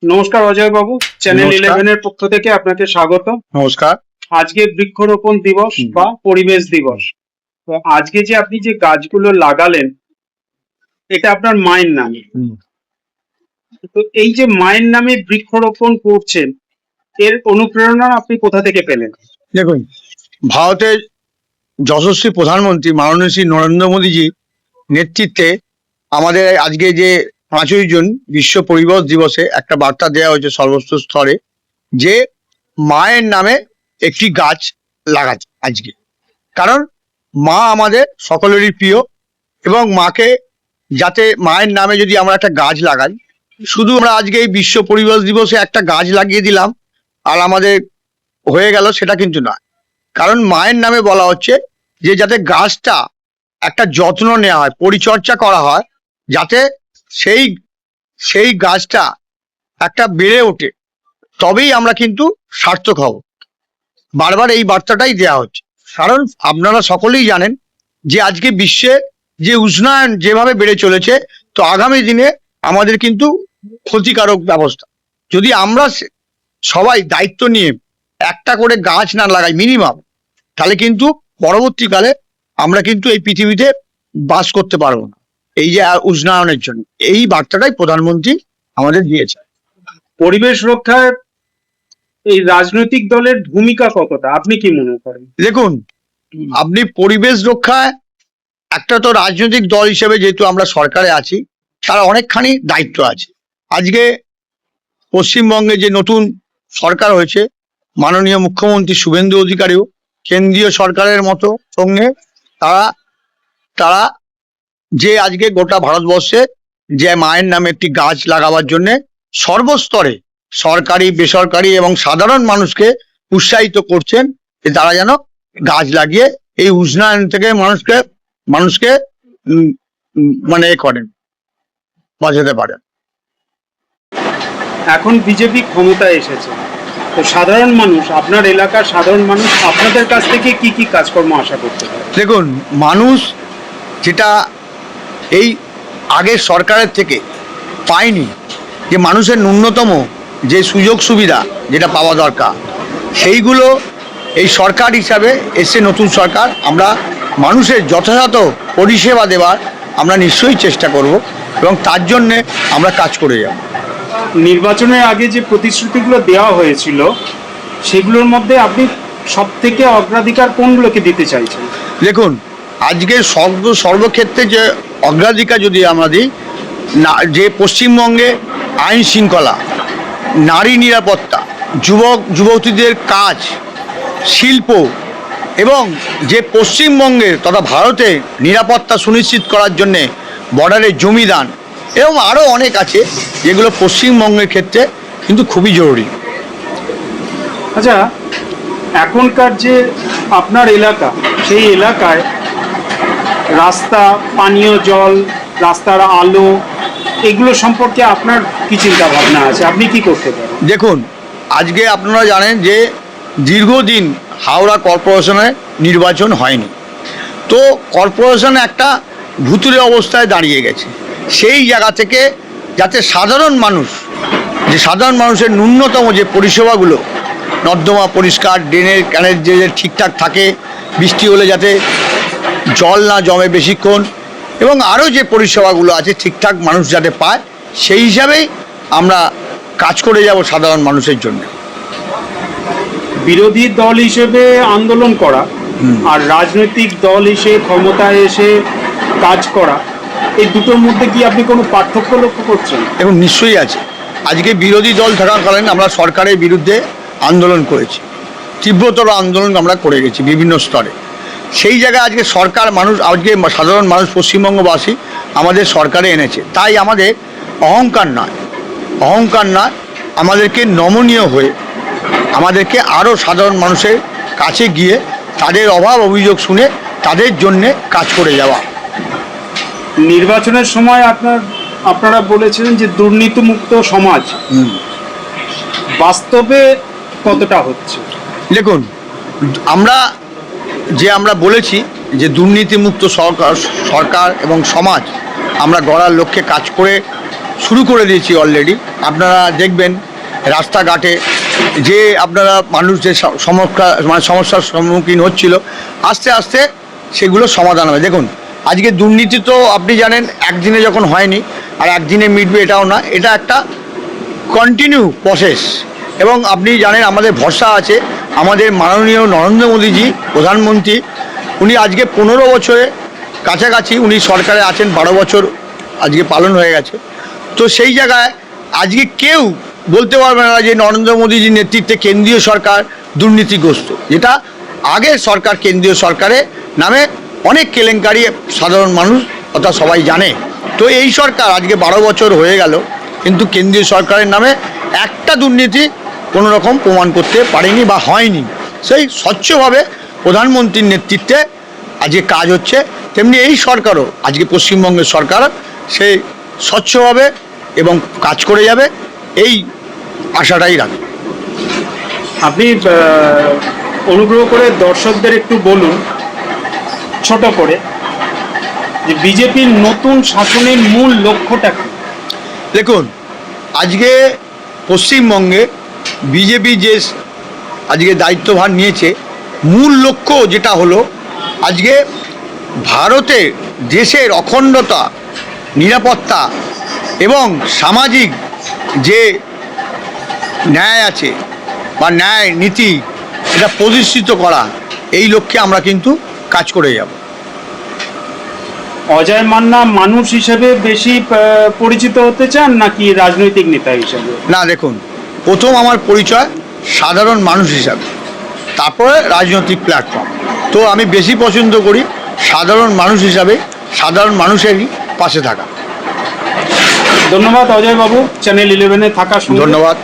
নমস্কার অজয় বাবু, চ্যানেল নমস্কার। 11 এর পক্ষ থেকে আপনাকে স্বাগত। নমস্কার। আজকে বৃক্ষরোপণ দিবস বা পরিবেশ দিবস। তো আজকে যে আপনি যে গাছগুলো লাগালেন, এটা আপনার মায়ের নামে। তো এই যে মায়ের নামে বৃক্ষরোপণ করছেন, এর অনুপ্রেরণা আপনি কোথা থেকে পেলেন? দেখুন, ভারতের যশস্বী প্রধানমন্ত্রী মাননীয় শ্রী নরেন্দ্র মোদীজি নেতৃত্বে আমাদের আজকে যে 5ই জুন বিশ্ব পরিবেশ দিবসে একটা বার্তা দেওয়া হয়েছে সর্বস্তর স্তরে যে মায়ের নামে একটি গাছ লাগাচ্ছে আজকে। কারণ মা আমাদের সকলেরই প্রিয় এবং মাকে যাতে মায়ের নামে যদি আমরা একটা গাছ লাগাই, শুধু আমরা আজকে এই বিশ্ব পরিবেশ দিবসে একটা গাছ লাগিয়ে দিলাম আর আমাদের হয়ে গেল সেটা কিন্তু নয়। কারণ মায়ের নামে বলা হচ্ছে যে যাতে গাছটা একটা যত্ন নেওয়া হয়, পরিচর্যা করা হয়, যাতে সেই সেই গাছটা একটা বেড়ে ওঠে, তবেই আমরা কিন্তু সার্থক হব। বারবার এই বার্তাটাই দেওয়া হচ্ছে। কারণ আপনারা সকলেই জানেন যে আজকে বিশ্বে যে উষ্ণায়ন যেভাবে বেড়ে চলেছে, তো আগামী দিনে আমাদের কিন্তু ক্ষতিকারক ব্যবস্থা। যদি আমরা সবাই দায়িত্ব নিয়ে একটা করে গাছ না লাগাই মিনিমাম, তাহলে কিন্তু পরবর্তীকালে আমরা কিন্তু এই পৃথিবীতে বাস করতে পারবো না, এই যে উষ্ণায়নের জন্য। এই বার্তাটাই প্রধানমন্ত্রী আমাদের দিয়েছে। পরিবেশ রক্ষায় এই রাজনৈতিক দলের ভূমিকা কতটা, আপনি কি মনে করেন? দেখুন, আপনি পরিবেশ রক্ষায় একটা তো রাজনৈতিক দল হিসেবে যেহেতু আমরা সরকারে আছি, তার অনেকখানি দায়িত্ব আছে। আজকে পশ্চিমবঙ্গে যে নতুন সরকার হয়েছে, মাননীয় মুখ্যমন্ত্রী শুভেন্দু অধিকারীও কেন্দ্রীয় সরকারের মতো সঙ্গে তারা তারা যে আজকে গোটা ভারতবর্ষে যে মায়ের নামে একটি গাছ লাগাবার জন্য সর্বস্তরে সরকারি, বেসরকারি এবং সাধারণ মানুষকে উৎসাহিত করছেন যে তারা যেন গাছ লাগিয়ে এই উষ্ণায়ন থেকে মানুষকে মানে করেন, বাঁচাতে পারেন। এখন বিজেপি ক্ষমতায় এসেছে, তো সাধারণ মানুষ, আপনার এলাকার সাধারণ মানুষ আপনাদের কাছ থেকে কি কি কাজকর্ম আশা করতে পারে? দেখুন, মানুষ যেটা এই আগের সরকারের থেকে পায়নি, যে মানুষের ন্যূনতম যে সুযোগ সুবিধা যেটা পাওয়া দরকার, সেইগুলো এই সরকার হিসাবে এসে নতুন সরকার আমরা মানুষের যথাযথ পরিষেবা দেওয়ার আমরা নিশ্চয়ই চেষ্টা করব এবং তার জন্যে আমরা কাজ করে যাব। নির্বাচনের আগে যে প্রতিশ্রুতিগুলো দেওয়া হয়েছিল, সেগুলোর মধ্যে আপনি সব থেকে অগ্রাধিকার কোনগুলোকে দিতে চাইছেন? দেখুন, আজকে সর্বক্ষেত্রে যে অগ্রাধিকার যদি আমরা দিই, না যে পশ্চিমবঙ্গে আইন শৃঙ্খলা, নারী নিরাপত্তা, যুবতীদের কাজ, শিল্প এবং যে পশ্চিমবঙ্গের তথা ভারতে নিরাপত্তা সুনিশ্চিত করার জন্যে বর্ডারে জমিদান এবং আরও অনেক আছে, যেগুলো পশ্চিমবঙ্গের ক্ষেত্রে কিন্তু খুবই জরুরি। আচ্ছা, এখনকার যে আপনার এলাকা, সেই এলাকায় রাস্তা, পানীয় জল, রাস্তার আলো, এগুলো সম্পর্কে আপনার কি চিন্তা ভাবনা আছে? আপনি কি করতে পারেন? দেখুন, আজকে আপনারা জানেন যে দীর্ঘদিন হাওড়া কর্পোরেশনে নির্বাচন হয়নি, তো কর্পোরেশন একটা ভুতুড়ে অবস্থায় দাঁড়িয়ে গেছে। সেই জায়গা থেকে যাতে সাধারণ মানুষের ন্যূনতম যে পরিষেবাগুলো, নর্দমা পরিষ্কার, ড্রেনের ক্যানের যে ঠিকঠাক থাকে, বৃষ্টি হলে যাতে জল না জমে বেশিক্ষণ, এবং আরও যে পরিষেবাগুলো আছে ঠিকঠাক মানুষ যাতে পায়, সেই হিসাবেই আমরা কাজ করে যাব সাধারণ মানুষের জন্য। বিরোধী দল হিসেবে আন্দোলন করা আর রাজনৈতিক দল হিসেবে ক্ষমতায় এসে কাজ করা, এই দুটোর মধ্যে কি আপনি কোনো পার্থক্য লক্ষ্য করছেন? এবং নিশ্চয়ই আছে। আজকে বিরোধী দল থাকাকালীন আমরা সরকারের বিরুদ্ধে আন্দোলন করেছি, তীব্রতর আন্দোলন আমরা করে গেছি বিভিন্ন স্তরে। সেই জায়গায় আজকে সরকার আজকে সাধারণ মানুষ, পশ্চিমবঙ্গবাসী আমাদের সরকারে এনেছে, তাই আমাদের অহংকার নয়, আমাদেরকে নমনীয় হয়ে আমাদেরকে আরও সাধারণ মানুষের কাছে গিয়ে তাদের অভাব অভিযোগ শুনে তাদের জন্যে কাজ করে যাওয়া। নির্বাচনের সময় আপনারা বলেছিলেন যে দুর্নীতিমুক্ত সমাজ, বাস্তবে কতটা হচ্ছে? দেখুন, আমরা বলেছি যে দুর্নীতিমুক্ত সরকার এবং সমাজ আমরা গড়ার লক্ষ্যে কাজ করে শুরু করে দিয়েছি অলরেডি। আপনারা দেখবেন রাস্তাঘাটে যে আপনারা মানুষ যে সমস্যার সম্মুখীন হচ্ছিল, আস্তে আস্তে সেগুলো সমাধান হবে। দেখুন, আজকে দুর্নীতি তো আপনি জানেন একদিনে যখন হয়নি আর একদিনে মিটবে এটাও না, এটা একটা কন্টিনিউ প্রসেস। এবং আপনি জানেন আমাদের ভরসা আছে আমাদের মাননীয় নরেন্দ্র মোদীজি প্রধানমন্ত্রী, উনি আজকে 15 বছরে কাছাকাছি উনি সরকারে আছেন, 12 বছর আজকে পালন হয়ে গেছে। তো সেই জায়গায় আজকে কেউ বলতে পারবে না যে নরেন্দ্র মোদীজির নেতৃত্বে কেন্দ্রীয় সরকার দুর্নীতিগ্রস্ত। যেটা আগের সরকার, কেন্দ্রীয় সরকারের নামে অনেক কেলেঙ্কারি সাধারণ মানুষ অর্থাৎ সবাই জানে। তো এই সরকার আজকে 12 বছর হয়ে গেল, কিন্তু কেন্দ্রীয় সরকারের নামে একটা দুর্নীতি কোনো রকম প্রমাণ করতে পারেনি বা হয়নি। সেই স্বচ্ছভাবে প্রধানমন্ত্রীর নেতৃত্বে আজকে কাজ হচ্ছে। তেমনি এই সরকারও, আজকে পশ্চিমবঙ্গের সরকার, সেই স্বচ্ছভাবে এবং কাজ করে যাবে, এই আশাটাই রাখে। আপনি অনুগ্রহ করে দর্শকদের একটু বলুন ছোট করে যে বিজেপির নতুন শাসনের মূল লক্ষ্যটা কি? দেখুন, আজকে পশ্চিমবঙ্গে বিজেপি যে আজকে দায়িত্বভার নিয়েছে, মূল লক্ষ্য যেটা হলো আজকে ভারতে দেশের অখণ্ডতা, নিরাপত্তা এবং সামাজিক যে ন্যায় আছে বা ন্যায় নীতি, এটা প্রতিষ্ঠিত করা, এই লক্ষ্যে আমরা কিন্তু কাজ করে যাব। অজয় মান্না মানুষ হিসেবে বেশি পরিচিত হতে চান নাকি রাজনৈতিক নেতা হিসেবে? না, দেখুন, প্রথম আমার পরিচয় সাধারণ মানুষ হিসাবে, তারপরে রাজনৈতিক প্ল্যাটফর্ম। তো আমি বেশি পছন্দ করি সাধারণ মানুষ হিসাবে, সাধারণ মানুষেরই পাশে থাকা। ধন্যবাদ অজয় বাবু, চ্যানেল 11-এ থাকার জন্য। ধন্যবাদ।